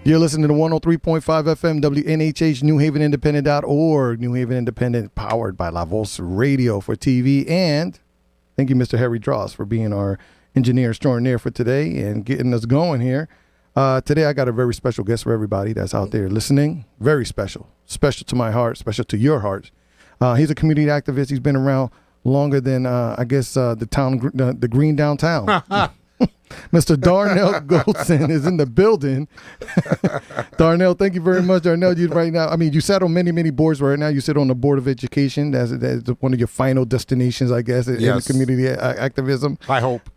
You're listening to 103.5 FM, WNHH, New Haven Independent.org, New Haven Independent, powered by La Voz Radio for TV. And thank you, Mr. Harry Dross, for being our engineer extraordinaire for today and getting us going here. Today, I got a very special guest for everybody that's out there listening. Very special. Special to my heart, special to your heart. He's a community activist. He's been around longer than, the green downtown. Mr. Darnell Goldson is in the building. Darnell, thank you very much. Darnell, you right now, I mean, you sat on many, many boards right now. You sit on the Board of Education. That's one of your final destinations, I guess, in community activism. I hope.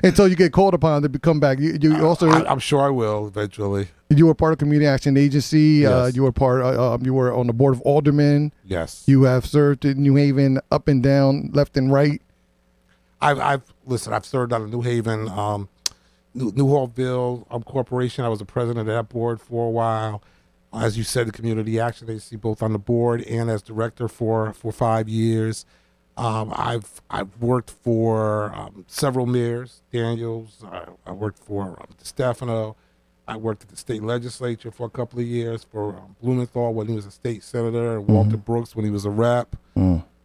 Until you get called upon to come back. You also, I'm sure I will eventually. You were part of Community Action Agency. Yes. You were on the Board of Aldermen. Yes. You have served in New Haven up and down, left and right. I've served on the New Haven, New Hallville Corporation. I was the president of that board for a while. As you said, the Community Action Agency, both on the board and as director for 5 years. I've worked for several mayors, Daniels. I worked for DeStefano. I worked at the state legislature for a couple of years for Blumenthal when he was a state senator, and Walter Brooks when he was a rep.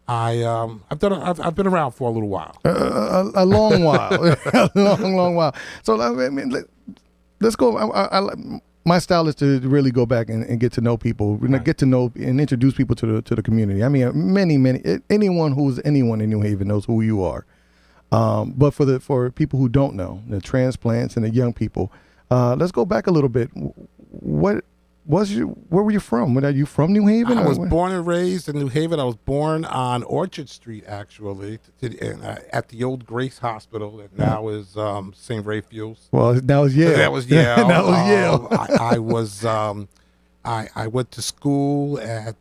I've been around for a little while, a long while, a long while. So I mean, let's go. My style is to really go back and get to know people, right. Get to know and introduce people to the community. I mean, anyone who's anyone in New Haven knows who you are. But for people who don't know, the transplants and the young people, let's go back a little bit. Where were you from? Are you from New Haven? I was born and raised in New Haven. I was born on Orchard Street, actually, at the old Grace Hospital that now is St. Raphael's. Well, now it's Yale. That was Yale. That was Yale. I went to school at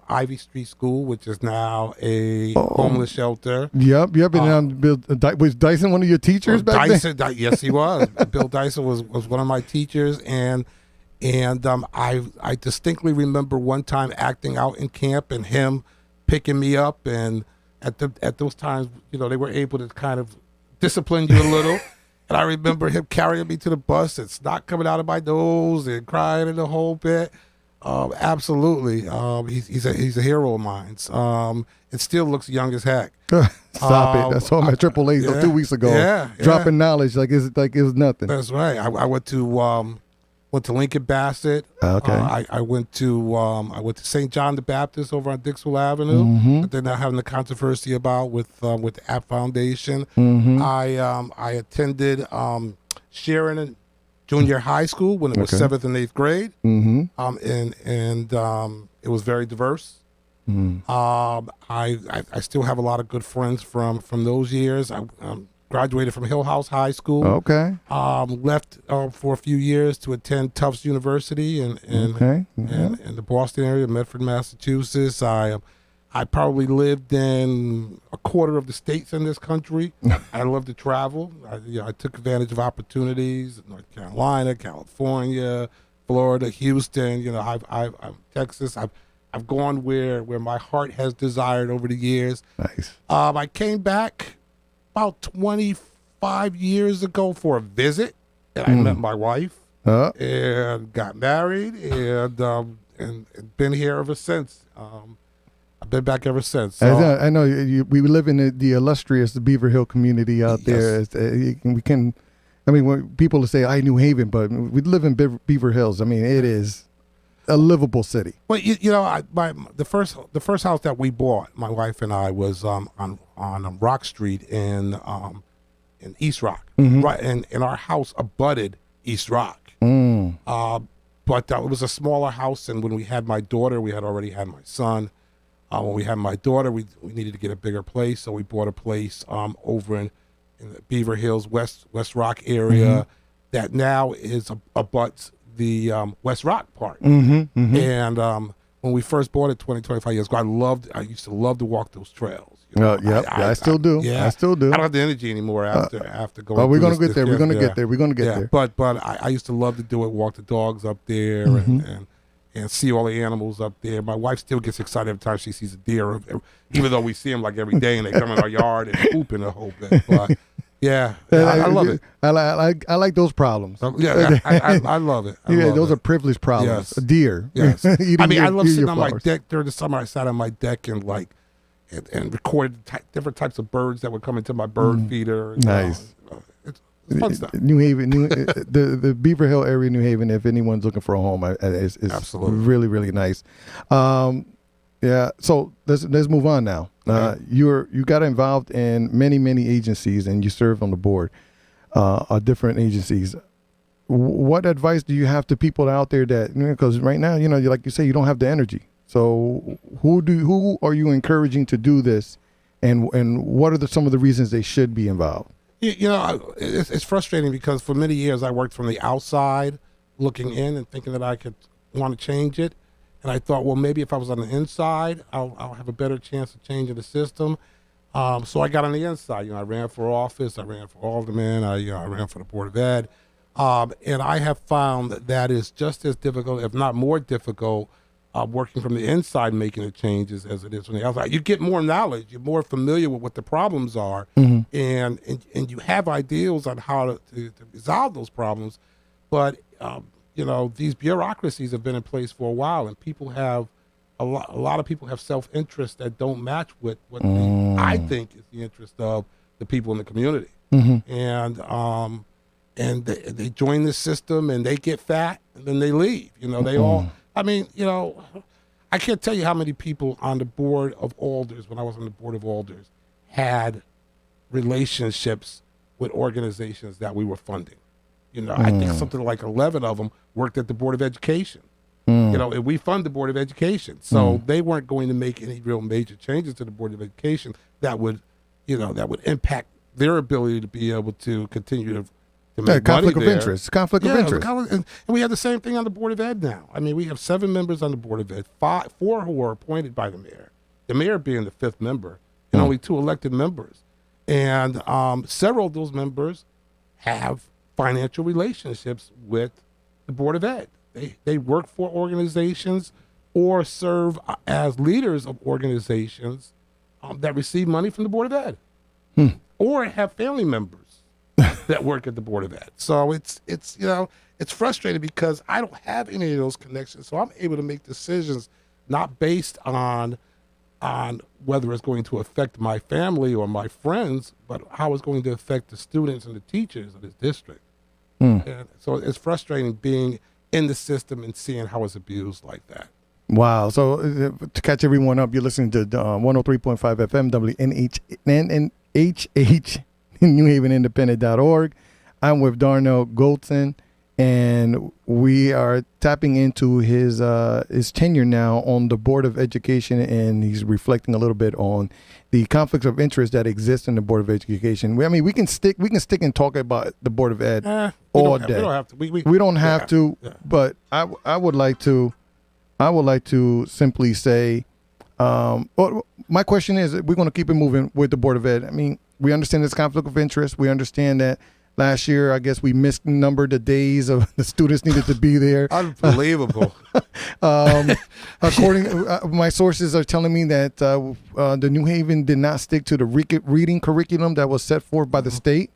Ivy Street School, which is now a homeless shelter. Yep. And was Dyson one of your teachers back then? Yes, he was. Bill Dyson was one of my teachers, and I distinctly remember one time acting out in camp and him picking me up, and at those times, they were able to kind of discipline you a little. And I remember him carrying me to the bus and snot coming out of my nose and crying in the whole bit. Absolutely, he's a hero of mine. It still looks young as heck. Stop it! I saw him at Triple A 2 weeks ago, dropping knowledge like it was nothing. That's right. I went to Lincoln Bassett. Okay. I went to St. John the Baptist over on Dixwell Avenue. That they're now having the controversy about with the App Foundation. I attended Sharon Junior High School when it was 7th and 8th grade. And it was very diverse. I still have a lot of good friends from those years. I graduated from Hill House High School. Okay. Left for a few years to attend Tufts University in the Boston area, Medford, Massachusetts. I probably lived in a quarter of the states in this country. I love to travel. I took advantage of opportunities. North Carolina, California, Florida, Houston. Texas. I've gone where my heart has desired over the years. Nice. I came back about 25 years ago for a visit, and I met my wife and got married, and been here ever since. I've been back ever since. So. I know we live in the illustrious Beaver Hill community out there. When people say I New Haven, but we live in Beaver Hills. I mean, it is a livable city. Well, the first house that we bought, my wife and I, was on Rock Street in East Rock, right, and our house abutted East Rock. But it was a smaller house, and when we had my daughter, we had already had my son. When we had my daughter, we needed to get a bigger place, so we bought a place over in the Beaver Hills, West Rock area that now is abuts the West Rock part. And when we first bought it 25 years ago, I used to love to walk those trails. I still do. I still do. I don't have the energy anymore after going. We're gonna get there. We're gonna get there. We're gonna get there. But I used to love to do it. Walk the dogs up there and see all the animals up there. My wife still gets excited every time she sees a deer, even though we see them like every day and they come in our yard and poop in a whole bit. But Yeah, I love it. I like those problems. Yeah, I love it. Those are privileged problems. Yes. A deer. Yes. I love sitting on my flowers. deck during the summer. I sat on my deck and and recorded different types of birds that would come into my bird feeder. Nice. It's fun stuff. New Haven, the Beaver Hill area, New Haven. If anyone's looking for a home, it's Absolutely really, really nice. Yeah. So let's move on now. Okay. You got involved in many agencies, and you served on the board of different agencies. What advice do you have to people out there that, because right now, like you say, you don't have the energy. So who are you encouraging to do this, and what are some of the reasons they should be involved? It's frustrating because for many years I worked from the outside, looking in and thinking that I could want to change it. And I thought, well, maybe if I was on the inside, I'll have a better chance of changing the system. So I got on the inside. I ran for office. I ran for alderman. I ran for the Board of Ed. And I have found that is just as difficult, if not more difficult, working from the inside, making the changes as it is from the outside. You get more knowledge. You're more familiar with what the problems are. And you have ideals on how to resolve those problems. But these bureaucracies have been in place for a while, and people have a lot of people have self-interest that don't match with what I think is the interest of the people in the community. And they join this system and they get fat and then they leave. They all. I mean, I can't tell you how many people on the Board of Alders, when I was on the Board of Alders, had relationships with organizations that we were funding. I think something like 11 of them worked at the Board of Education. And we fund the Board of Education. So they weren't going to make any real major changes to the Board of Education that would impact their ability to be able to continue to make conflict money of there. interest. Conflict of interest. And we have the same thing on the Board of Ed now. I mean, we have 7 members on the Board of Ed, 4 who are appointed by the mayor, the mayor being the 5th member, and only 2 elected members. And several of those members have financial relationships with the Board of Ed. They work for organizations or serve as leaders of organizations that receive money from the Board of Ed, or have family members that work at the Board of Ed. So it's frustrating because I don't have any of those connections. So I'm able to make decisions not based on whether it's going to affect my family or my friends, but how it's going to affect the students and the teachers of this district. And so it's frustrating being in the system and seeing how it's abused like that. Wow. So to catch everyone up, you're listening to 103.5 FM, WNHH, NewHavenIndependent.org. I'm with Darnell Goldson, and we are tapping into his tenure now on the Board of Education, and he's reflecting a little bit on the conflicts of interest that exist in the Board of Education. We can stick and talk about the Board of Ed all day. We don't have to. We don't have to. Yeah. But I would like to simply say, well, my question is, we're going to keep it moving with the Board of Ed. I mean, we understand this conflict of interest. We understand that last year, I guess we misnumbered the days of the students needed to be there. Unbelievable. According, my sources are telling me that the New Haven did not stick to the reading curriculum that was set forth by the state.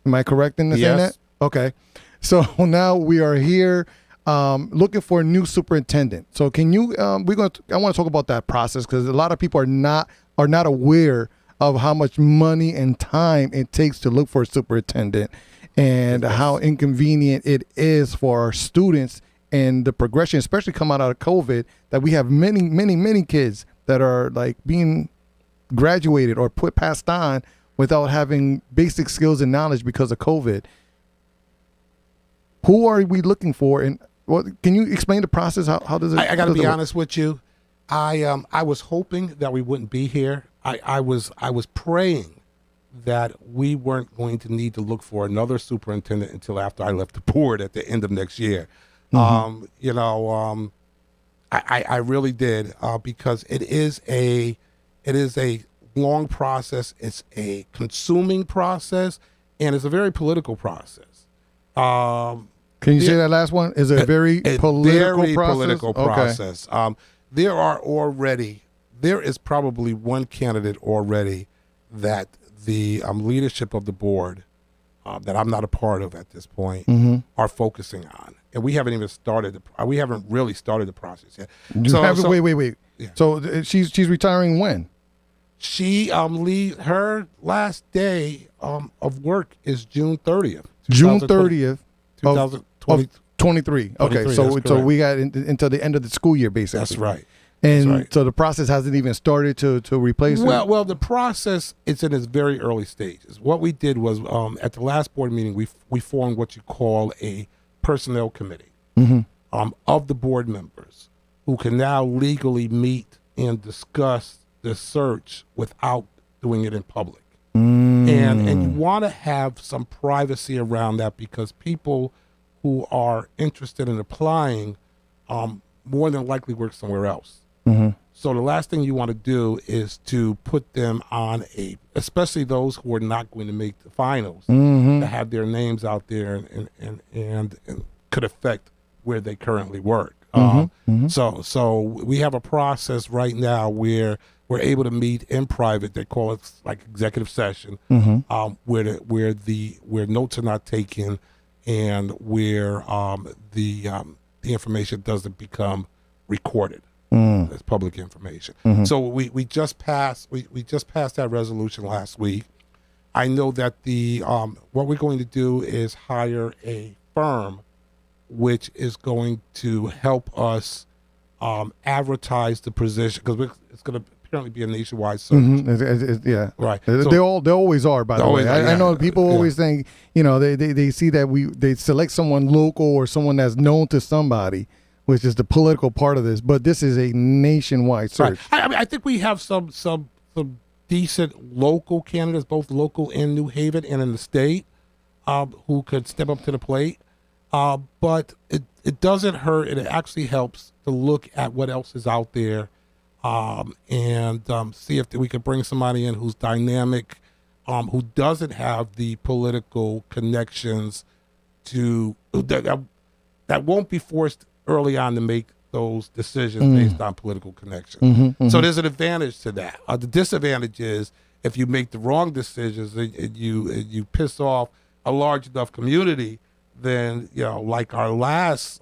Am I correct in saying that? Okay. So now we are here looking for a new superintendent. So can you? I want to talk about that process because a lot of people are not aware of how much money and time it takes to look for a superintendent, and how inconvenient it is for our students and the progression, especially come out of COVID, that we have many kids that are like being graduated or passed on without having basic skills and knowledge because of COVID. Who are we looking for? And can you explain the process? How does it? I got to be honest with you. I was hoping that we wouldn't be here. I was praying that we weren't going to need to look for another superintendent until after I left the board at the end of next year. I really did because it is a long process. It's a consuming process, and it's a very political process. Can you say that last one? Is it a very political process? Okay. There is probably one candidate already that the leadership of the board that I'm not a part of at this point are focusing on, and we haven't even started. We haven't really started the process yet. Wait. Yeah. So she's retiring when? She her last day of work is June 30th. June 30th, 2020. 23. Okay, so we got until the end of the school year, basically. That's right. And so the process hasn't even started to replace her? Well, the process is in its very early stages. What we did was at the last board meeting, we formed what you call a personnel committee of the board members who can now legally meet and discuss the search without doing it in public. And you want to have some privacy around that because people who are interested in applying more than likely work somewhere else. So the last thing you want to do is to put them on especially those who are not going to make the finals, to have their names out there and could affect where they currently work. So we have a process right now where we're able to meet in private. They call it like executive session, where notes are not taken and where the information doesn't become recorded. As public information. So we just passed that resolution last week. I know that what we're going to do is hire a firm which is going to help us advertise the position because it's going to apparently be a nationwide search. Yeah, right. They always are. By the way, I know people always think they see that they select someone local or someone that's known to somebody, which is the political part of this, but this is a nationwide search. Right. I think we have some decent local candidates, both local in New Haven and in the state, who could step up to the plate. But it doesn't hurt, and it actually helps to look at what else is out there and see if we could bring somebody in who's dynamic, who doesn't have the political connections that won't be forced early on to make those decisions based on political connections. So there's an advantage to that. The disadvantage is if you make the wrong decisions and you piss off a large enough community, then like our last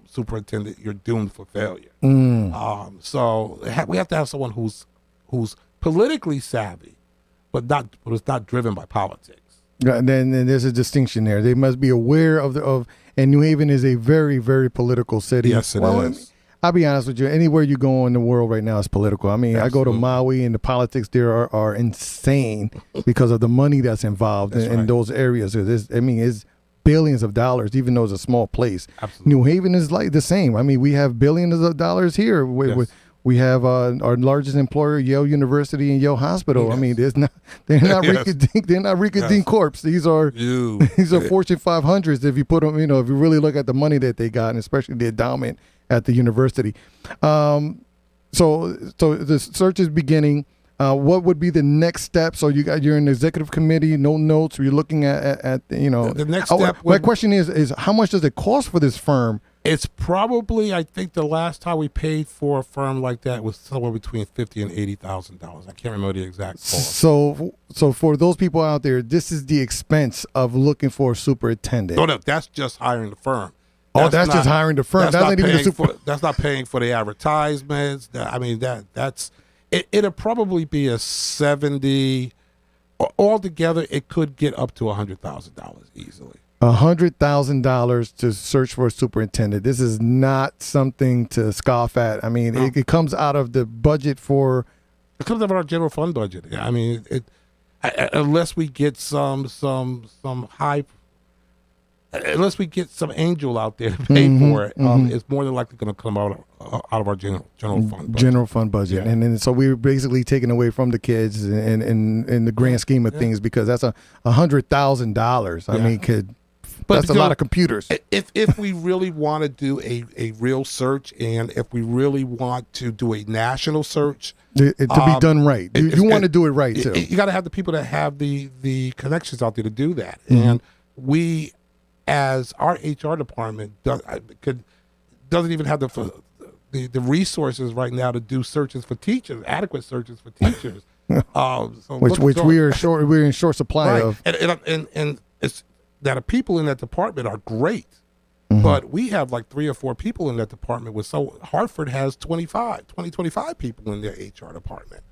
superintendent, you're doomed for failure. So we have to have someone who's politically savvy, but is not driven by politics. Then there's a distinction there. They must be aware and New Haven is a very, very political city. Yes, it is. I'll be honest with you. Anywhere you go in the world right now is political. I mean, Absolutely. I go to Maui and the politics there are insane because of the money that's involved in those areas. It's billions of dollars, even though it's a small place. Absolutely. New Haven is like the same. I mean, we have billions of dollars here. We have our largest employer, Yale University and Yale Hospital. Yes. I mean, they're not Rica-Dink Corps. These are Fortune 500s. If you put them, if you really look at the money that they got, and especially the endowment at the university. So the search is beginning. What would be the next step? So you're in the executive committee, no notes. You're looking at the next step. My question is how much does it cost for this firm? It's probably, I think the last time we paid for a firm like that was somewhere between $50,000 and $80,000. I can't remember the exact cost. So for those people out there, this is the expense of looking for a superintendent. No, that's just hiring the firm. That's just hiring the firm. That's not paying for the advertisements. It'll probably be a 70. Altogether, it could get up to $100,000 easily. $100,000 to search for a superintendent. This is not something to scoff at. I mean, it comes out of the budget for. It comes out of our general fund budget. I mean, unless we get some high. Unless we get some angel out there to pay for it, it's more than likely going to come out of our general fund budget. General fund budget. Yeah. And then so we're basically taking away from the kids in the grand scheme of things because that's $100,000. I mean, that's a lot of computers. If we really want to do a real search and if we really want to do a national search. To be done right. You want to do it right, too. You got to have the people that have the connections out there to do that. And we, as our HR department, doesn't even have the resources right now to do searches for teachers, adequate searches for teachers. So which we're in short supply of. And it's that the people in that department are great. Mm-hmm. But we have like 3 or 4 people in that department. So Hartford has 25 people in their HR department.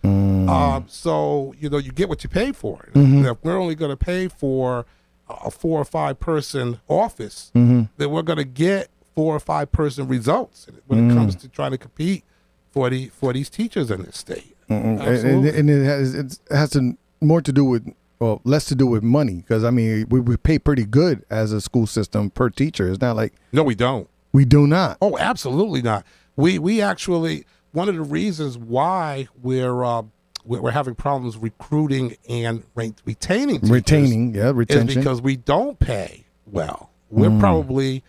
So, you get what you pay for. Mm-hmm. If we're only going to pay for a 4 or 5 person office, Mm-hmm. then we're going to get 4 or 5 person results when it comes to trying to compete for these teachers in this state. Mm-hmm. And it has more to do with, less to do with money, because I mean we pay pretty good as a school system per teacher. It's not like No, we don't. we do not. Oh, absolutely not. We actually, one of the reasons why we're having problems recruiting and retaining teachers retention, is because we don't pay well. We're probably,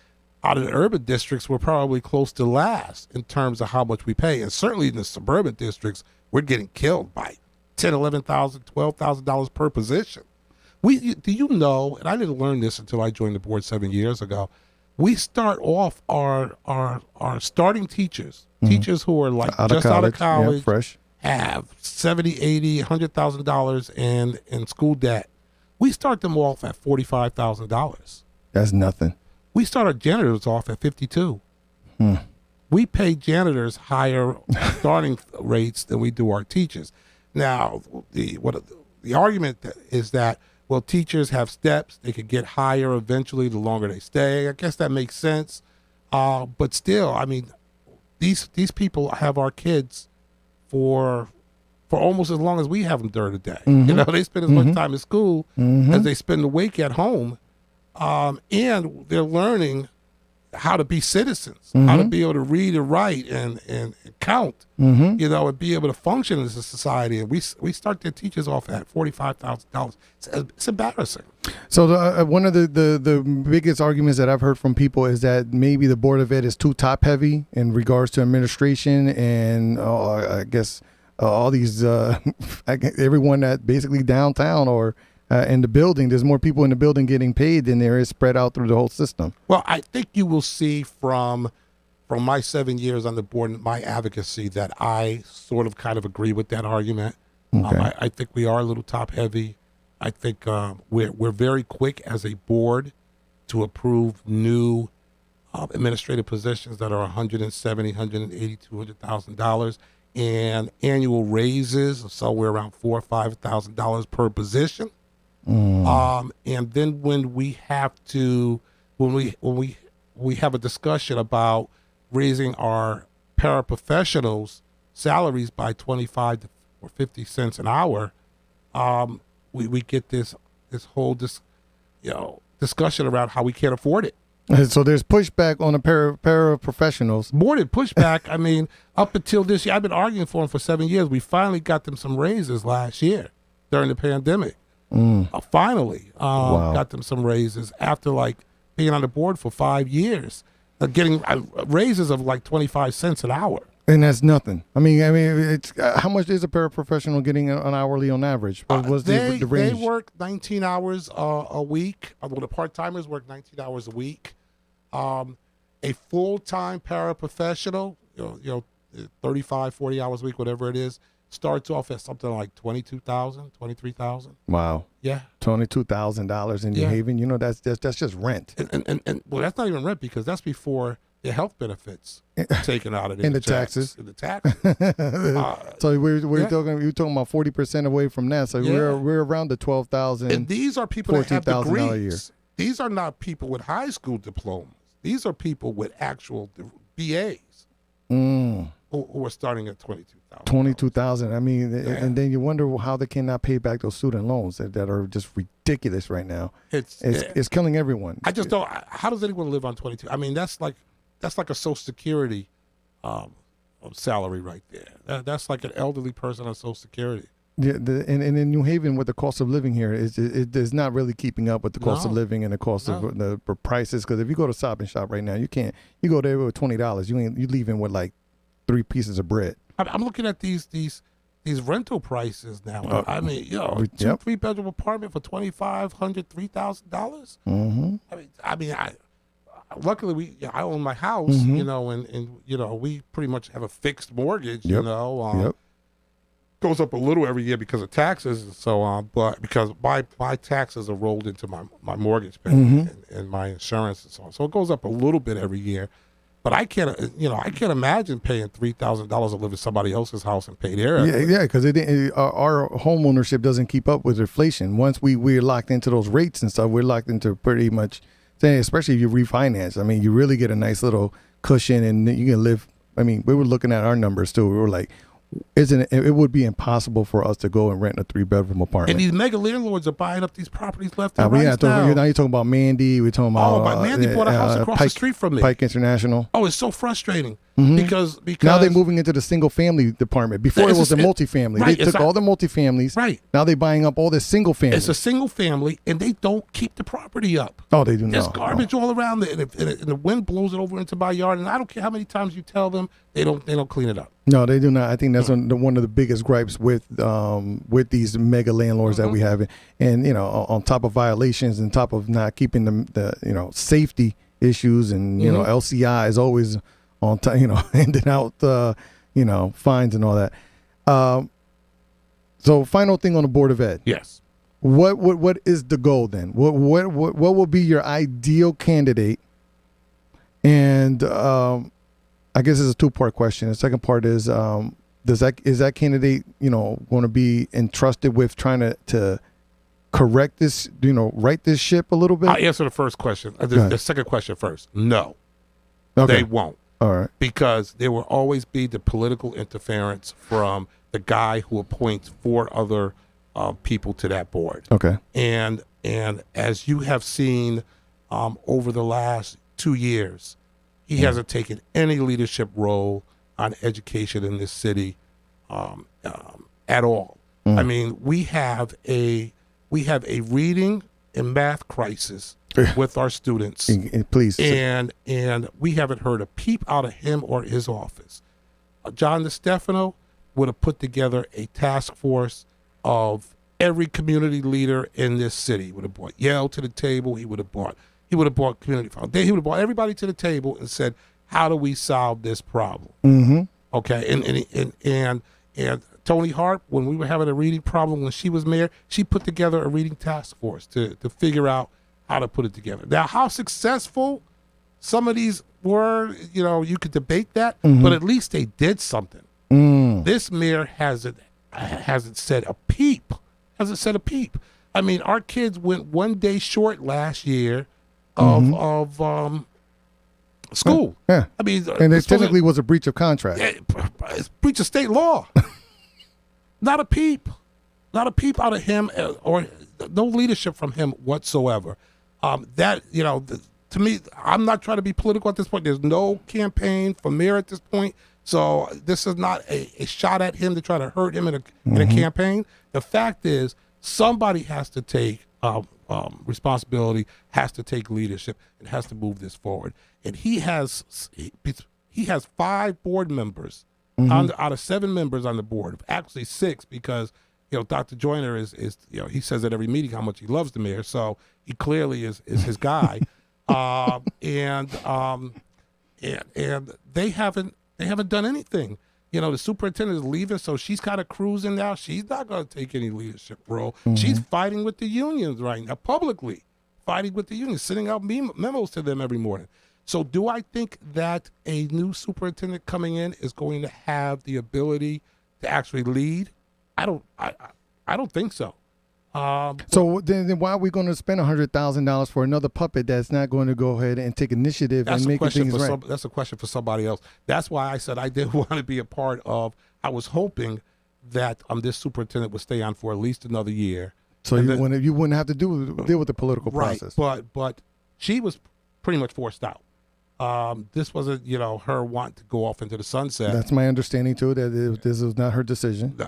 out of the urban districts, we're probably close to last in terms of how much we pay, and certainly in the suburban districts, we're getting killed by $10,000, $11,000, $12,000 per position. Do you know? And I didn't learn this until I joined the board 7 years ago. We start off our starting teachers, teachers who are like out of college, fresh, have $70,000, $80,000, $100,000 in school debt. We start them off at $45,000. That's nothing. We start our janitors off at $52,000. We pay janitors higher starting rates than we do our teachers. Now, the argument is that, well, teachers have steps; they could get higher eventually the longer they stay. I guess that makes sense, but still, I mean, these people have our kids for almost as long as we have them during the day. Mm-hmm. They spend as much time in school as they spend the week at home, and they're learning how to be citizens, how to be able to read and write and count, and be able to function as a society. And we start their teachers off at $45,000. It's embarrassing. So one of the biggest arguments that I've heard from people is that maybe the Board of Ed is too top heavy in regards to administration and I guess all these everyone that basically downtown or in the building, there's more people in the building getting paid than there is spread out through the whole system. Well, I think you will see from my 7 years on the board and my advocacy that I sort of kind of agree with that argument. Okay. I think we are a little top heavy. I think we're very quick as a board to approve new administrative positions that are $170,000, $180,000, $200,000, and annual raises of somewhere around $4,000 or $5,000 per position. And then when we have a discussion about raising our paraprofessionals' salaries by 25 or 50 cents an hour, we get this whole discussion around how we can't afford it. So there's pushback on the paraprofessionals. More than pushback. I mean, up until this year, I've been arguing for them for 7 years. We finally got them some raises last year during the pandemic. Finally got them some raises after like being on the board for 5 years, getting raises of like 25 cents an hour. And that's nothing. I mean, it's how much is a paraprofessional getting an hourly on average? What's the range? They work 19 hours a week. Well, the part-timers work 19 hours a week. A full-time paraprofessional, 35, 40 hours a week, whatever it is, starts off at something like $22,000, $23,000. Wow. Yeah. $22,000 in New Haven. That's just rent. And well, that's not even rent because that's before the health benefits taken out of it. And the taxes. And the taxes. So we're talking about 40% away from that. So we're around the $12,000. And these are people that have degrees. A year. These are not people with high school diplomas. These are people with actual BAs who are starting at $22,000. $22,000. I mean, and then you wonder how they cannot pay back those student loans that are just ridiculous right now. It's killing everyone. I just don't. How does anyone live on 22? I mean, that's like a Social Security salary right there. That's like an elderly person on Social Security. Yeah, and in New Haven, with the cost of living here, it is not really keeping up with the cost of living and the cost of the prices. Because if you go to Stop and Shop right now, you go there with $20. You leaving with like 3 pieces of bread. I'm looking at these rental prices now. I mean, 2-3-bedroom apartment for $2,500, $3,000. I mean, luckily I own my house, and we pretty much have a fixed mortgage, Goes up a little every year because of taxes and so on, but because my taxes are rolled into my mortgage payment and my insurance and so on. So it goes up a little bit every year. But I can't imagine paying $3,000 to live in somebody else's house and pay their because our home ownership doesn't keep up with inflation. Once we're locked into those rates and stuff, we're locked into pretty much, especially if you refinance. I mean, you really get a nice little cushion, and you can live. I mean, we were looking at our numbers too. We were like, it would be impossible for us to go and rent a 3-bedroom apartment. And these mega landlords are buying up these proproperties left and right now. Now you're talking about Mandy. We're talking about but Mandy bought a house across the street from me. Pike International. Oh, it's so frustrating because now they're moving into the single family department. Before it was the multifamily. Right, they took all the multifamilies. Right. Now they're buying up all the single family. It's a single family, and they don't keep the property up. Oh, they do not. There's garbage all around it, and the wind blows it over into my yard. And I don't care how many times you tell them, they don't clean it up. No, they do not. I think that's one of the biggest gripes with these mega landlords that we have, and on top of violations, and top of not keeping the safety issues, and LCI is always on time, handing out fines and all that. So final thing on the Board of Ed. Yes. What is the goal then? What will be your ideal candidate? And I guess it's a 2-part question. The second part is is that candidate going to be entrusted with trying to correct this, right this ship a little bit? I'll answer the first question. The second question first. No, they won't. All right. Because there will always be the political interference from the guy who appoints 4 other people to that board. Okay. And as you have seen over the last 2 years, he hasn't taken any leadership role on education in this city at all. I mean, we have a reading and math crisis with our students. Please. And we haven't heard a peep out of him or his office. John DeStefano would have put together a task force of every community leader in this city. He would have brought Yale to the table. He would have brought Community Foundation. He would have brought everybody to the table and said, how do we solve this problem? Okay. And Tony Hart, when we were having a reading problem when she was mayor, she put together a reading task force to figure out how to put it together. Now, how successful some of these were, you could debate that, but at least they did something. This mayor hasn't said a peep. I mean, our kids went 1 day short last year of school. Yeah. I mean, and it technically was a breach of contract. It's breach of state law. Not a peep out of him, or no leadership from him whatsoever. To me, I'm not trying to be political at this point. There's no campaign for mayor at this point, so this is not a shot at him to try to hurt him in a campaign. The fact is, somebody has to take responsibility, has to take leadership, and has to move this forward. And he has 5 board members out of 7 members on the board, actually 6, because Dr. Joyner is he says at every meeting how much he loves the mayor, so he clearly is his guy. And they haven't done anything. The superintendent is leaving, so she's kind of cruising now. She's not going to take any leadership role. She's fighting with the unions right now, publicly fighting with the unions, sending out memos to them every morning. So do I think that a new superintendent coming in is going to have the ability to actually lead? I don't think so. So then why are we going to spend $100,000 for another puppet that's not going to go ahead and take initiative and make things right? That's a question for somebody else. That's why I said I didn't want to be a part of. I was hoping that this superintendent would stay on for at least another year. So you wouldn't have to deal with the political process. Right, but she was pretty much forced out. This wasn't, her want to go off into the sunset. That's my understanding too. That this was not her decision.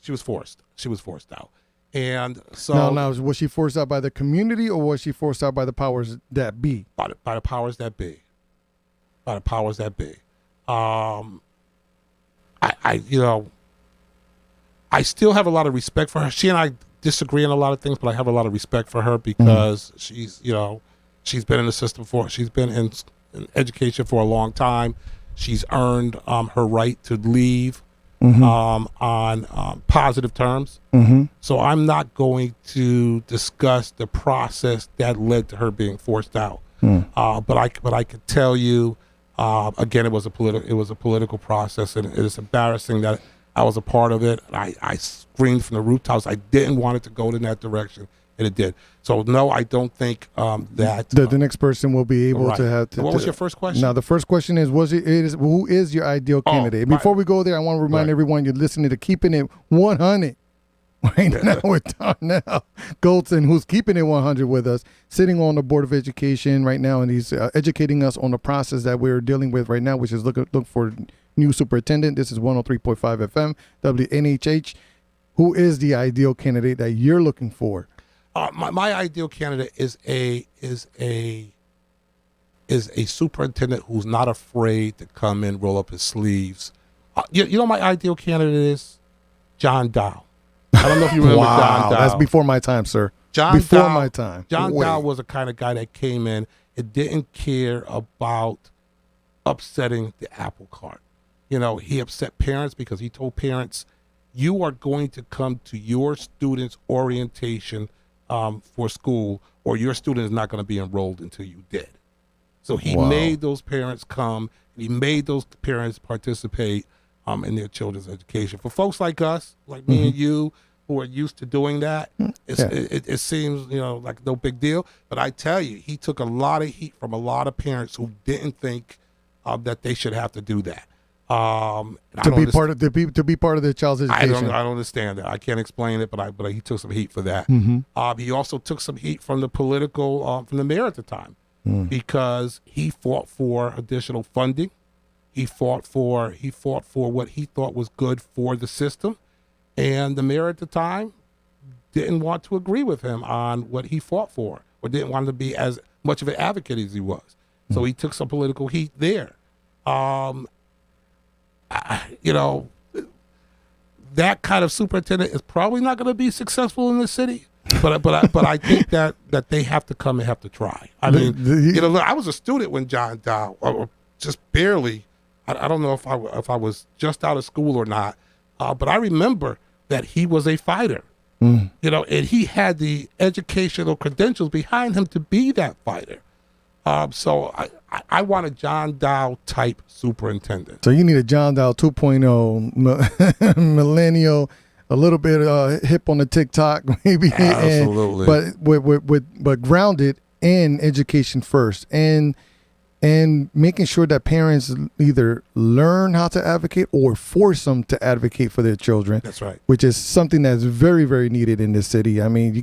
She was forced. She was forced out. And so now was she forced out by the community, or was she forced out by the powers that be? By the powers that be. By the powers that be. I still have a lot of respect for her. She and I disagree on a lot of things, but I have a lot of respect for her because she's been in the system she's been in education for a long time. She's earned her right to leave on positive terms. So I'm not going to discuss the process that led to her being forced out. But I could tell you, again, it was a political process, and it is embarrassing that I was a part of it. I screamed from the rooftops. I didn't want it to go in that direction, and it did. So no, I don't think that the next person will be able to have to. What was your first question? Now the first question is, who is your ideal candidate? Before we go there, I want to remind everyone you're listening to Keeping It 100 right now with Darnell Goldson, who's keeping it 100 with us, sitting on the Board of Education right now, and he's educating us on the process that we're dealing with right now, which is look for new superintendent. This is 103.5 FM WNHH. Who is the ideal candidate that you're looking for? My ideal candidate is a superintendent who's not afraid to come in, roll up his sleeves. You know, my ideal candidate is John Dow. I don't know if you remember John Dow. That's before my time, sir. John my time. John Dow was the kind of guy that came in and didn't care about upsetting the apple cart. You know, he upset parents because he told parents, you are going to come to your student's orientation for school, or your student is not going to be enrolled until you did. So he made those parents come, and he made those parents participate in their children's education. For folks like us, like me and you, who are used to doing that, it seems, you know, like no big deal. But I tell you, he took a lot of heat from a lot of parents who didn't think that they should have to do that. To be part of their child's education. I don't understand that. I can't explain it, but he took some heat for that. He also took some heat from the from the mayor at the time, because he fought for additional funding. He fought for what he thought was good for the system, and the mayor at the time didn't want to agree with him on what he fought for, or didn't want to be as much of an advocate as he was. So he took some political heat there. You know, that kind of superintendent is probably not going to be successful in the city, but I think that they have to come and have to try. I mean, you know, I was a student when John Dow, or just barely. I don't know if I was just out of school or not, but I remember that he was a fighter. You know, and he had the educational credentials behind him to be that fighter. So I want a John Dow type superintendent. So you need a John Dow 2.0, millennial, a little bit hip on the TikTok, maybe. Absolutely. But grounded in education first, and making sure that parents either learn how to advocate or force them to advocate for their children. That's right. Which is something that's very, very needed in this city. I mean,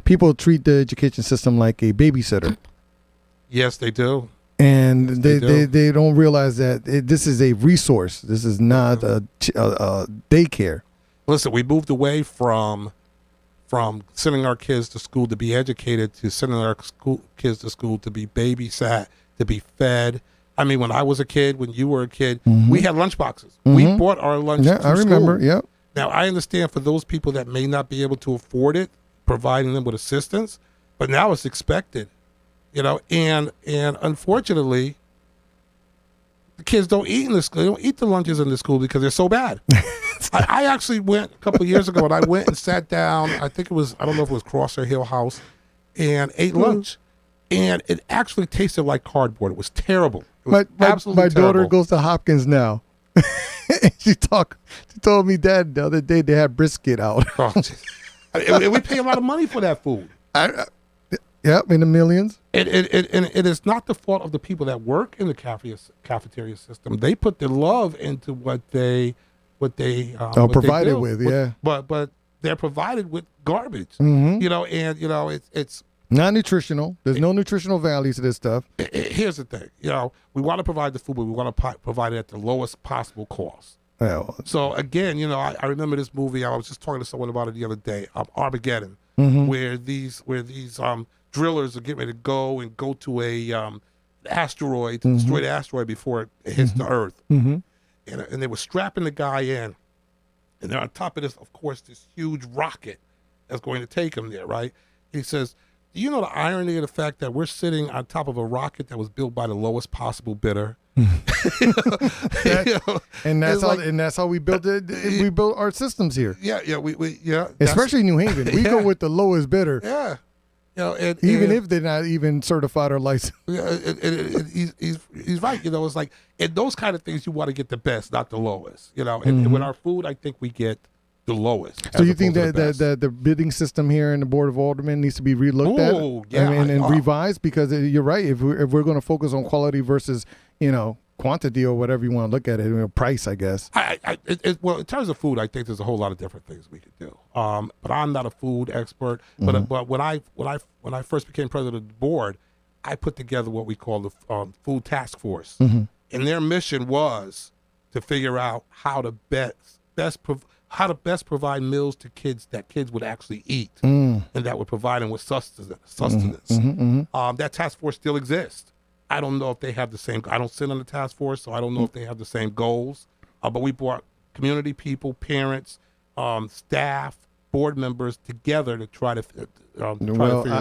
people treat the education system like a babysitter. Yes, they do. And they don't realize that this is a resource. This is not a daycare. Listen, we moved away from sending our kids to school to be educated to sending our kids to school to be babysat, to be fed. I mean, when I was a kid, when you were a kid, we had lunch boxes. We bought our lunch to I remember, school. yep. Now, I understand for those people that may not be able to afford it, providing them with assistance, but now it's expected. You know, and unfortunately, the kids don't eat in the school. They don't eat the lunches in the school because they're so bad. I actually went a couple of years ago, and I went and sat down. I don't know if it was Crosser Hill House, and ate lunch, and it actually tasted like cardboard. It was terrible. It was absolutely terrible. My daughter goes to Hopkins now. She told me, Dad, the other day they had brisket out. We pay a lot of money for that food. Yep, in the millions. And it is not the fault of the people that work in the cafeteria system. They put their love into what they provided with, yeah. But they're provided with garbage. You know, and you know it's not nutritional. There's no nutritional value to this stuff. Here's the thing. You know, we want to provide the food, but we want to provide it at the lowest possible cost. Well, so again, you know, I remember this movie. I was just talking to someone about it the other day. Armageddon, where these drillers are getting ready to go to a asteroid to destroy the asteroid before it hits the Earth, and they were strapping the guy in, and they're on top of this, of course, this huge rocket that's going to take him there, right? He says, "Do you know the irony of the fact that we're sitting on top of a rocket that was built by the lowest possible bidder, And that's it's how like- and that's how we built it. We built our systems here, yeah. especially New Haven. We go with the lowest bidder, Yeah. even if they're not even certified or licensed. Yeah, he's right. It's like in those kind of things, you want to get the best, not the lowest. And with our food, I think we get the lowest. So you think opposed to the best. that the bidding system here in the Board of Aldermen needs to be relooked Ooh, at yeah, and revised? Because you're right. If we're going to focus on quality versus quantity or whatever you want to look at it, price, I guess. Well, in terms of food, I think there's a whole lot of different things we could do. But I'm not a food expert. But when I first became president of the board, I put together what we call the food task force, and their mission was to figure out how to best provide meals to kids that kids would actually eat, and that would provide them with sustenance. That task force still exists. I don't know if they have the same. I don't sit on the task force, so I don't know if they have the same goals. But we brought community people, parents, staff, board members together to try to figure that out.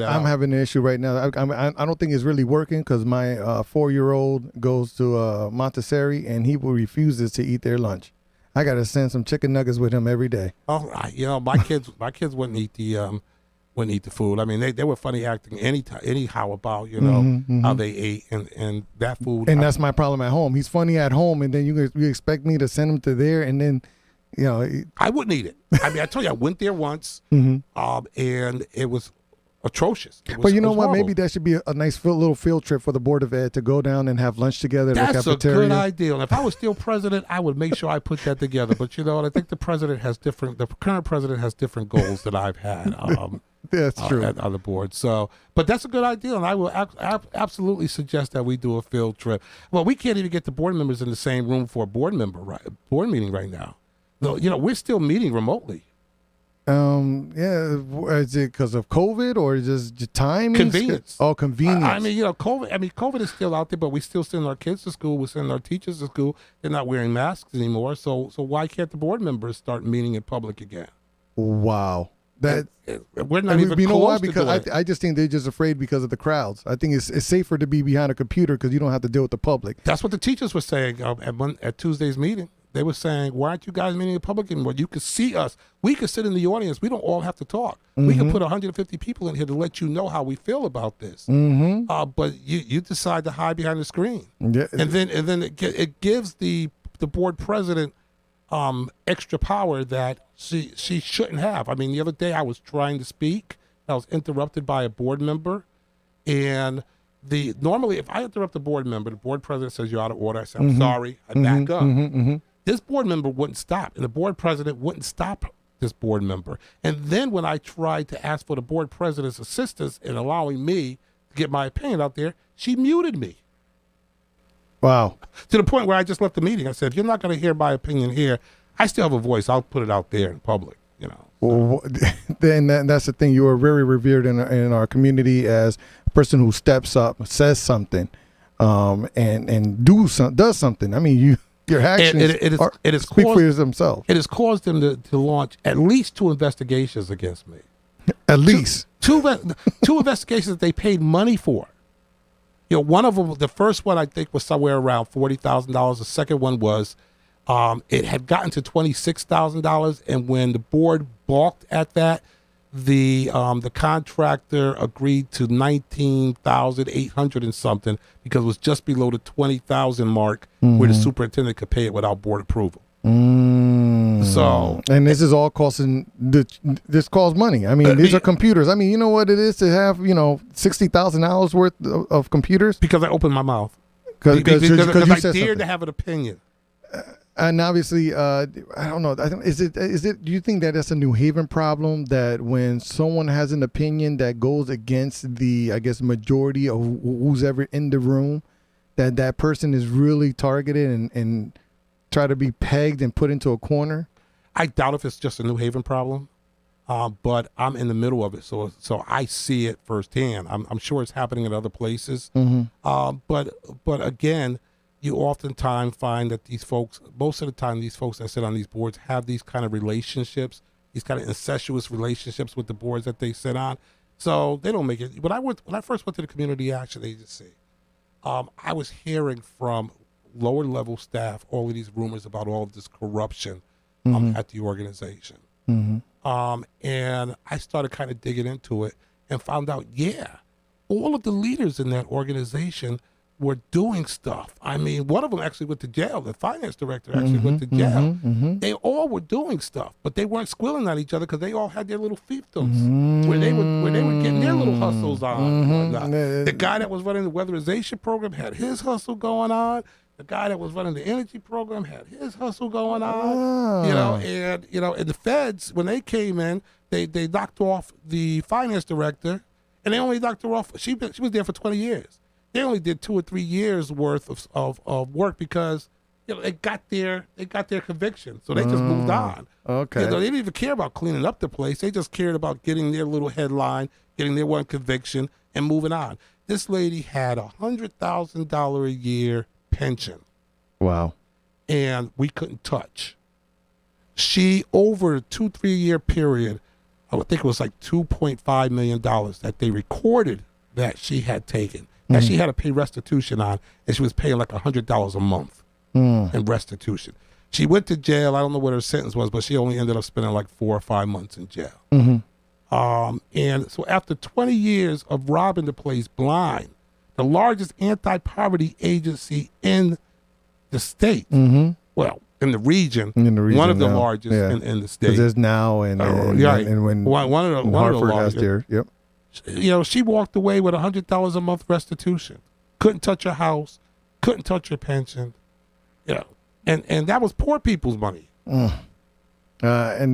I'm having an issue right now. I don't think it's really working because my 4-year-old goes to Montessori and he refuses to eat their lunch. I got to send some chicken nuggets with him every day. Oh, my kids wouldn't eat the food. I mean, they were funny acting anyhow about how they ate and that food. And that's my problem at home. He's funny at home, and then you expect me to send him to there, and then I wouldn't eat it. I mean, I told you I went there once, and it was atrocious. But you know what? horrible. Maybe that should be a nice little field trip for the Board of Ed to go down and have lunch together at the That's cafeteria. a good idea. And if I was still president, I would make sure I put that together. But I think the current president has different goals that I've had. That's true. At other boards. But that's a good idea, and I will absolutely suggest that we do a field trip. Well, we can't even get the board members in the same room for a board meeting right now. So, we're still meeting remotely. Is it because of COVID or just time? Convenience. Oh, convenience. COVID is still out there, but we still send our kids to school. We send our teachers to school. They're not wearing masks anymore. So why can't the board members start meeting in public again? Wow. We're not even close why? to Because doing it. I just think they're just afraid because of the crowds. I think it's safer to be behind a computer because you don't have to deal with the public. That's what the teachers were saying at Tuesday's meeting. They were saying, why aren't you guys meeting in public anymore? You could see us. We could sit in the audience. We don't all have to talk. We can put 150 people in here to let you know how we feel about this. But you decide to hide behind the screen. Yeah. And then it gives the board president extra power that she shouldn't have. I mean, the other day I was trying to speak. I was interrupted by a board member. And normally if I interrupt a board member, the board president says you're out of order. I say, I'm sorry. I back up. This board member wouldn't stop, and the board president wouldn't stop this board member. And then when I tried to ask for the board president's assistance in allowing me to get my opinion out there, she muted me. Wow. To the point where I just left the meeting. I said, if you're not going to hear my opinion here, I still have a voice. I'll put it out there in public, Well, then that's the thing. You are very revered in our community as a person who steps up, says something, and does something. I mean, your actions speak for themselves. It has caused them to launch at least 2 investigations against me. At least two investigations that they paid money for. One of them, the first one I think was somewhere around $40,000. The second one was it had gotten to $26,000, and when the board balked at that, the contractor agreed to $19,800 and something because it was just below the $20,000 mark where the superintendent could pay it without board approval. So, and this is all costing. This costs money. I mean, these are computers. I mean, you know what it is to have $60,000 worth of computers because I opened my mouth because I dared something. to have an opinion. And obviously, I don't know. Is it? Do you think that that's a New Haven problem? That when someone has an opinion that goes against the, I guess, majority of who's ever in the room, that person is really targeted and try to be pegged and put into a corner? I doubt if it's just a New Haven problem, but I'm in the middle of it, so I see it firsthand. I'm sure it's happening in other places, but again. You oftentimes find that most of the time, these folks that sit on these boards have these kind of relationships, these kind of incestuous relationships with the boards that they sit on. So they don't make it. When I first went to the Community Action Agency, I was hearing from lower level staff all of these rumors about all of this corruption at the organization. And I started kind of digging into it and found out, all of the leaders in that organization were doing stuff. I mean, one of them actually went to jail. The finance director actually went to jail. They all were doing stuff, but they weren't squilling on each other because they all had their little fiefdoms where they were getting their little hustles on. The guy that was running the weatherization program had his hustle going on. The guy that was running the energy program had his hustle going on. And the feds, when they came in, they knocked off the finance director, and they only knocked her off. She was there for 20 years. They only did 2 or 3 years worth of work because they got their conviction, so they just moved on. Okay. They didn't even care about cleaning up the place. They just cared about getting their little headline, getting their one conviction, and moving on. This lady had $100,000 a year pension. Wow. And we couldn't touch. She, over a 2-3 year period, I would think it was like $2.5 million that they recorded that she had taken, that she had to pay restitution on, and she was paying like $100 a month in restitution. She went to jail. I don't know what her sentence was, but she only ended up spending like 4 or 5 months in jail. And so after 20 years of robbing the place blind, the largest anti-poverty agency in the state, well, in the region, one of the largest in the state. There's now and when one of the Hartford largest. last year. Yep. She walked away with $100 a month restitution. Couldn't touch her house, couldn't touch her pension. And that was poor people's money. And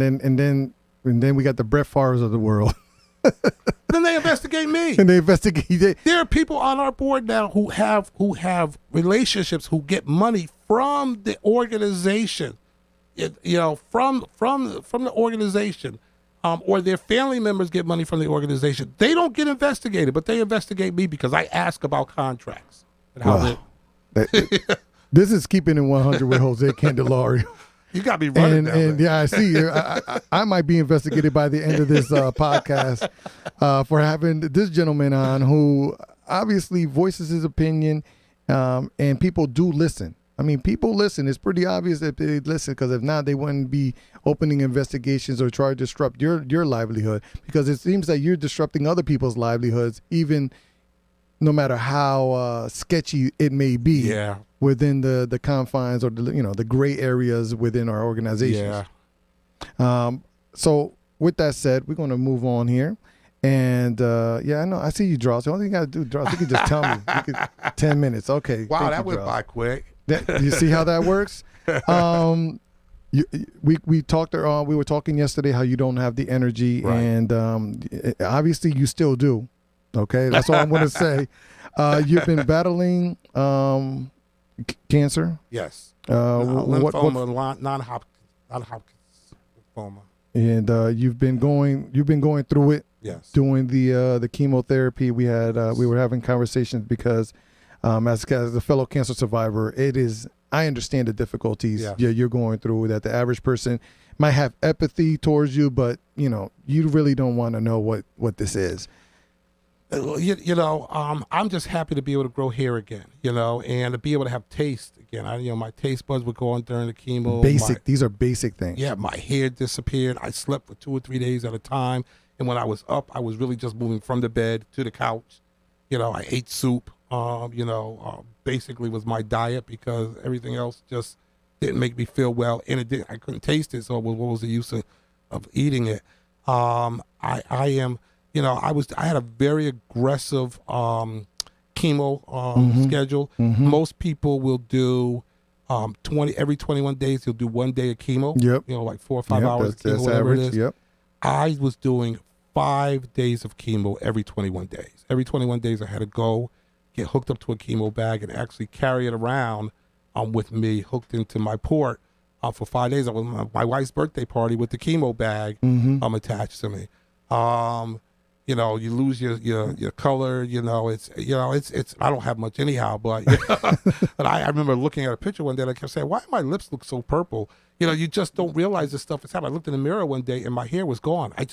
then we got the Brett Favres of the world. Then they investigate me. And they investigate. There are people on our board now who have relationships, who get money from the organization, from the organization, or their family members get money from the organization. They don't get investigated, but they investigate me because I ask about contracts and how This is Keeping It 100 with Jose Candelario. You got me running now. And yeah, I see. I might be investigated by the end of this podcast for having this gentleman on who obviously voices his opinion, and people do listen. I mean, people listen. It's pretty obvious that they listen, because if not, they wouldn't be opening investigations or trying to disrupt your livelihood, because it seems that you're disrupting other people's livelihoods, even no matter how sketchy it may be. Yeah. Within the confines or the gray areas within our organizations. Yeah. So with that said, we're going to move on here. And I know I see you, Dross. The only thing you got to do, Dross, you can just tell me. 10 minutes. Okay. Wow, that went by quick. You see how that works? We talked. We were talking yesterday how you don't have the energy, right. And obviously you still do. Okay, that's all I'm going to say. You've been battling cancer. Yes. Lymphoma, non-Hodgkin's lymphoma. And you've been going through it. Yes. Doing the chemotherapy. We were having conversations because as a fellow cancer survivor, I understand the difficulties you're going through, that the average person might have empathy towards you, but you really don't want to know what this is. I'm just happy to be able to grow hair again, and to be able to have taste again. My taste buds were going during the chemo. These are basic things. Yeah, my hair disappeared. I slept for 2 or 3 days at a time, and when I was up, I was really just moving from the bed to the couch. I ate soup. Basically was my diet, because everything else just didn't make me feel well, and I couldn't taste it. So what was the use of eating it? I had a very aggressive chemo schedule. Most people will do every 21 days. You'll do 1 day of chemo. Yep. Like 4 or 5 hours of chemo, whatever average. it is. Yep. I was doing 5 days of chemo every 21 days. Every 21 days, I had to go get hooked up to a chemo bag and actually carry it around with me, hooked into my port for 5 days. I was my wife's birthday party with the chemo bag attached to me. You lose your color. It's I don't have much anyhow, but but I remember looking at a picture one day and I kept saying, why do my lips look so purple? You just don't realize this stuff is happening. I looked in the mirror one day and my hair was gone. It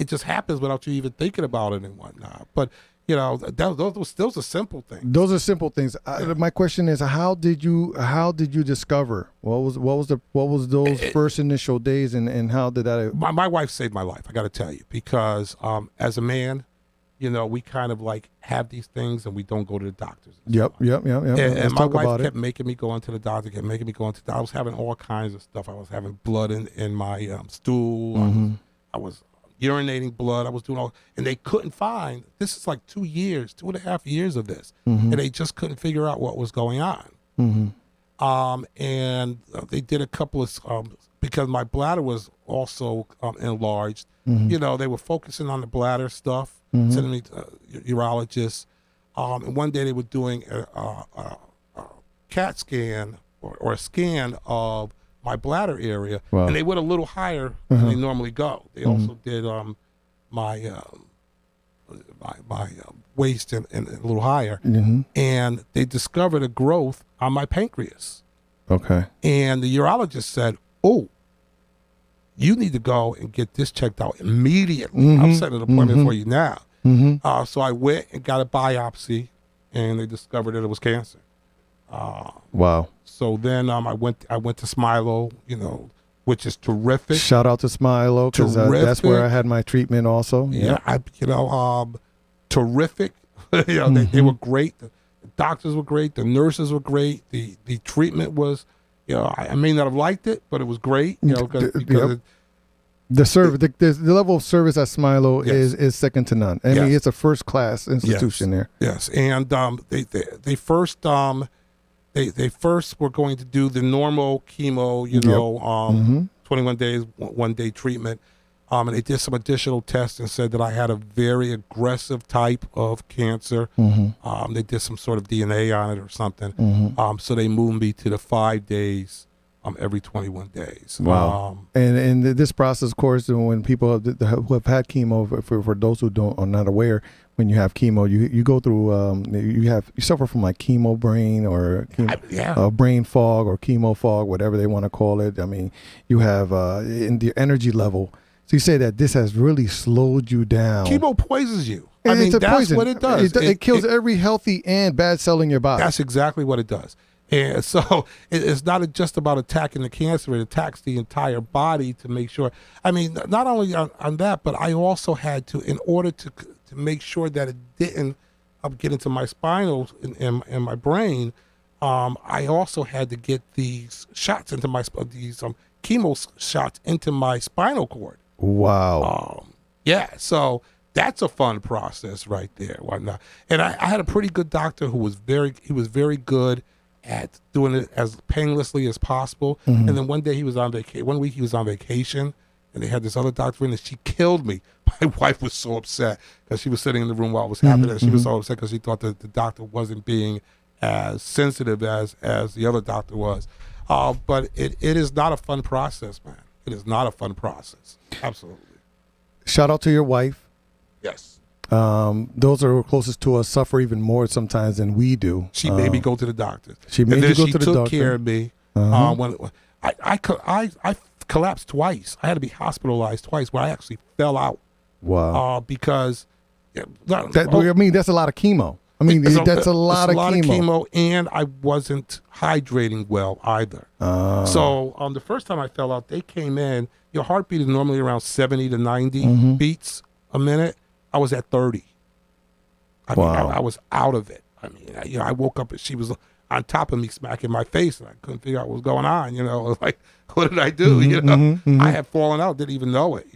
just happens without you even thinking about it and whatnot. But those are simple things. Those are simple things. My question is, how did you discover what was those first initial days, and how did that? My wife saved my life. I got to tell you, because as a man, we kind of like have these things and we don't go to the doctors. Yep. And my wife kept making me go into the doctor, I was having all kinds of stuff. I was having blood in my stool. Mm-hmm. I was urinating blood. I was doing all, and they couldn't find, this is like 2.5 years of this. Mm-hmm. And they just couldn't figure out what was going on. Mm-hmm. And they did a couple of, because my bladder was also enlarged. Mm-hmm. They were focusing on the bladder stuff, Mm-hmm. sending me to urologists. And one day they were doing a CAT scan or a scan of my bladder area, Wow. and they went a little higher than they normally go. They also did my waist and a little higher, and they discovered a growth on my pancreas. Okay. And the urologist said, "Oh, you need to go and get this checked out immediately. I'm setting an appointment for you now." So I went and got a biopsy, and they discovered that it was cancer. Wow. So then I went to Smilo, which is terrific. Shout out to Smilo, because that's where I had my treatment also. Yeah, terrific. They were great. The doctors were great. The nurses were great. The treatment was, I may not have liked it, but it was great. Because the service, the level of service at Smilo Yes. is second to none. I mean, it's a first class institution there. Yes, and they first they first were going to do the normal chemo, 21 days, 1 day treatment. And they did some additional tests and said that I had a very aggressive type of cancer. They did some sort of DNA on it or something. So they moved me to the 5 days every 21 days. Wow. And this process, of course, when people who have had chemo, for those who are not aware, when you have chemo, you go through, you suffer from like chemo brain or brain fog or chemo fog, whatever they want to call it. I mean, you have in the energy level. So you say that this has really slowed you down. Chemo poisons you. It's a that's poison. What it does. It kills every healthy and bad cell in your body. That's exactly what it does. And so it's not just about attacking the cancer. It attacks the entire body to make sure. I mean, not only on that, but I also had to, in order to make sure that it didn't get into my spinal and my brain, I also had to get these shots into these chemo shots into my spinal cord. Wow. So that's a fun process right there. Why not? And I had a pretty good doctor who was very good at doing it as painlessly as possible. And then one day he was on vacation. 1 week he was on vacation, and they had this other doctor in, and she killed me. My wife was so upset because she was sitting in the room while it was happening. She was so upset because she thought that the doctor wasn't being as sensitive as the other doctor was. But it is not a fun process, man. It is not a fun process. Absolutely. Shout out to your wife. Yes. Those who are closest to us suffer even more sometimes than we do. She made me go to the doctor. She made you go to the doctor. She took care of me. When I collapsed twice. I had to be hospitalized twice where I actually fell out. Wow. Because that's a lot of chemo. I mean, that's a lot of chemo. And I wasn't hydrating well either. So the first time I fell out, they came in. Your heartbeat is normally around 70 to 90 beats a minute. I was at 30. I mean, I was out of it. I mean, I woke up and she was on top of me, smacking my face, and I couldn't figure out what was going on. Like, what did I do? I had fallen out, didn't even know it.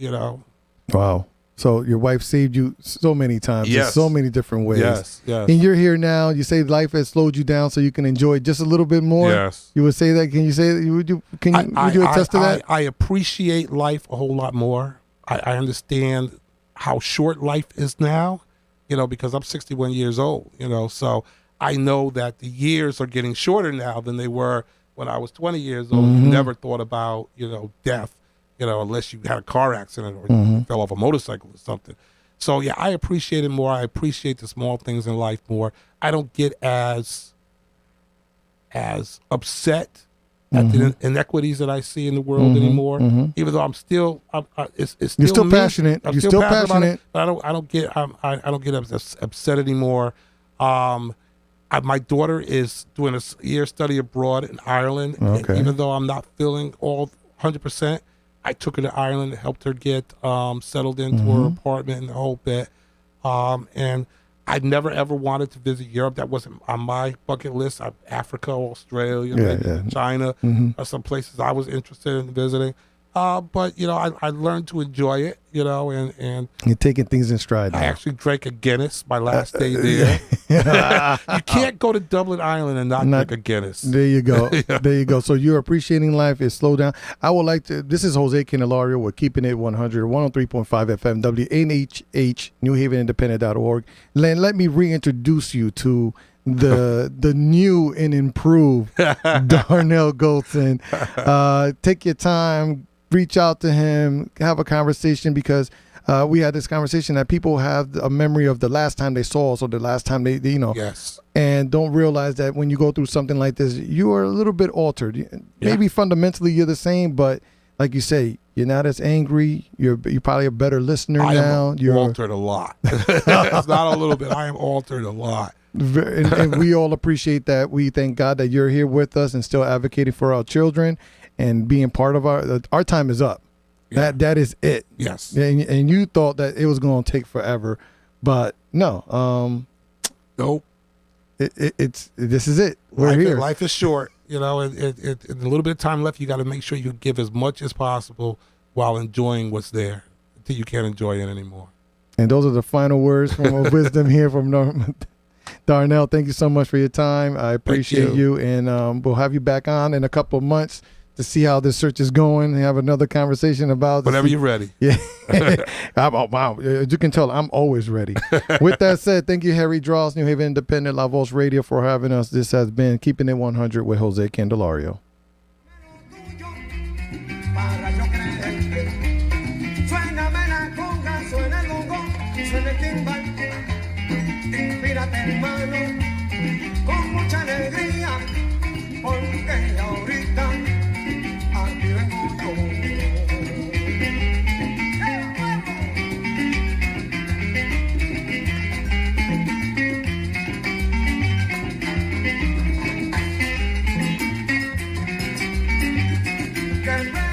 Wow. So your wife saved you so many times in so many different ways. Yes. And you're here now. You say life has slowed you down so you can enjoy it just a little bit more. Yes. You would say that? Can you say that? Would you attest to that? I appreciate life a whole lot more. I understand how short life is now, because I'm 61 years old, so I know that the years are getting shorter now than they were when I was 20 years old. You never thought about, death, unless you had a car accident or you fell off a motorcycle or something. So yeah, I appreciate it more. I appreciate the small things in life more. I don't get as upset at the inequities that I see in the world anymore. Even though I'm still, it's still You're still me. passionate. I'm You're still still passionate about it, passionate. but I don't get upset anymore. My daughter is doing a year study abroad in Ireland. Okay. And even though I'm not feeling all 100%, I took her to Ireland and helped her get settled into her apartment and the whole bit. And I never ever wanted to visit Europe. That wasn't on my bucket list. Africa, Australia, maybe China, are some places I was interested in visiting. But I learned to enjoy it. And You're taking things in stride now. I actually drank a Guinness my last day there. You can't go to Dublin, Ireland, and not drink a Guinness. There you go. There you go. So you're appreciating life. It's slow down. I would like to. This is Jose Candelario. We're keeping it 100, 103.5 FM, WNHH, NewHavenIndependent.org. Let me reintroduce you to the new and improved Darnell Goldson. Take your time. Reach out to him, have a conversation, because we had this conversation that people have a memory of the last time they saw us or the last time they Yes. and don't realize that when you go through something like this, you are a little bit altered. Maybe fundamentally you're the same, but like you say, you're not as angry. You're probably a better listener now. You're altered a lot. It's not a little bit. I am altered a lot. And we all appreciate that. We thank God that you're here with us and still advocating for our children and being part of our time is up. Yeah. That is it. Yes. And you thought that it was going to take forever, but no. Nope. This is it. We're here. Life is short, and a little bit of time left. You got to make sure you give as much as possible while enjoying what's there until you can't enjoy it anymore. And those are the final words from a wisdom here from Darnell. Thank you so much for your time. I appreciate you. And we'll have you back on in a couple of months to see how this search is going and have another conversation about whenever you're ready. Yeah. Wow. As you can tell, I'm always ready. With that said, thank you, Harry Dross, New Haven Independent, La Voz Radio, for having us. This has been Keeping It 100 with Jose Candelario. Can